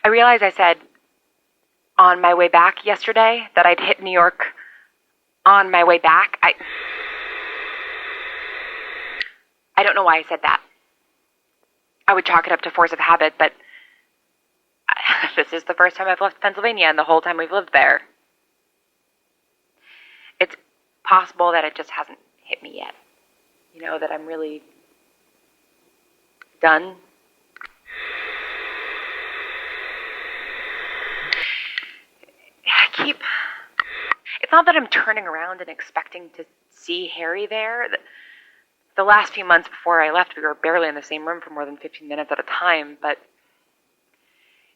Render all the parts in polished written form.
I realized I said on my way back yesterday that I'd hit New York on my way back. I don't know why I said that. I would chalk it up to force of habit, but this is the first time I've left Pennsylvania and the whole time we've lived there. It's possible that it just hasn't hit me yet. You know, that I'm really done. It's not that I'm turning around and expecting to see Harry there. The last few months before I left, we were barely in the same room for more than 15 minutes at a time, but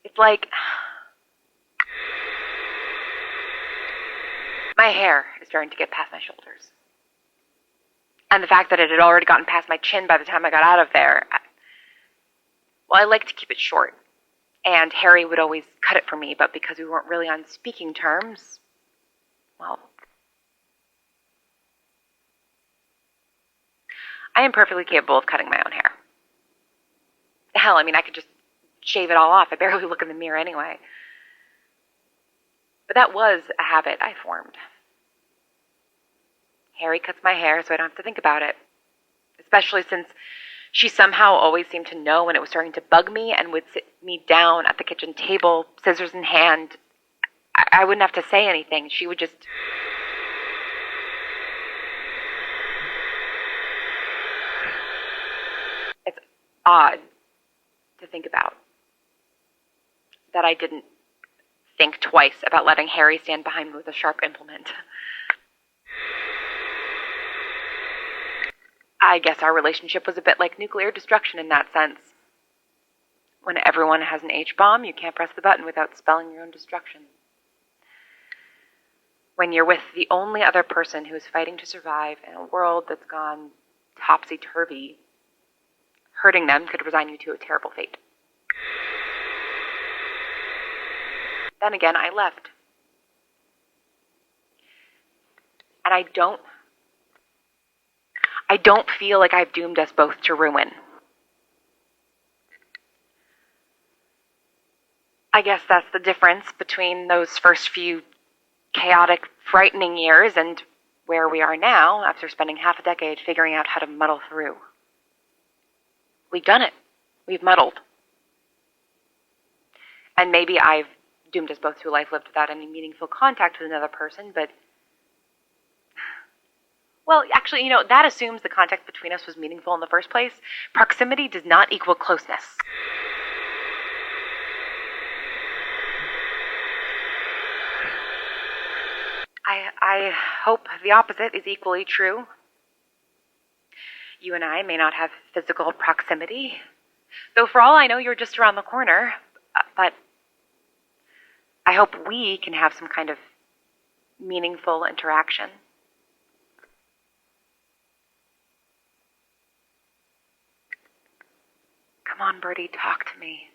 it's like my hair is starting to get past my shoulders. And the fact that it had already gotten past my chin by the time I got out of there, I like to keep it short. And Harry would always cut it for me, but because we weren't really on speaking terms, well, I am perfectly capable of cutting my own hair. Hell, I mean, I could just shave it all off. I barely look in the mirror anyway. But that was a habit I formed. Harry cuts my hair so I don't have to think about it. Especially since she somehow always seemed to know when it was starting to bug me and would sit me down at the kitchen table, scissors in hand. I wouldn't have to say anything. She would just... It's odd to think about that I didn't think twice about letting Harry stand behind me with a sharp implement. I guess our relationship was a bit like nuclear destruction in that sense. When everyone has an H-bomb, you can't press the button without spelling your own destruction. When you're with the only other person who is fighting to survive in a world that's gone topsy-turvy, hurting them could resign you to a terrible fate. Then again, I left. And I don't feel like I've doomed us both to ruin. I guess that's the difference between those first few chaotic, frightening years and where we are now after spending half a decade figuring out how to muddle through. We've done it. We've muddled. And maybe I've doomed us both to a life lived without any meaningful contact with another person, but... Well, actually, you know, that assumes the contact between us was meaningful in the first place. Proximity does not equal closeness. I hope the opposite is equally true. You and I may not have physical proximity, though for all I know, you're just around the corner, but I hope we can have some kind of meaningful interaction. Come on, Birdie, talk to me.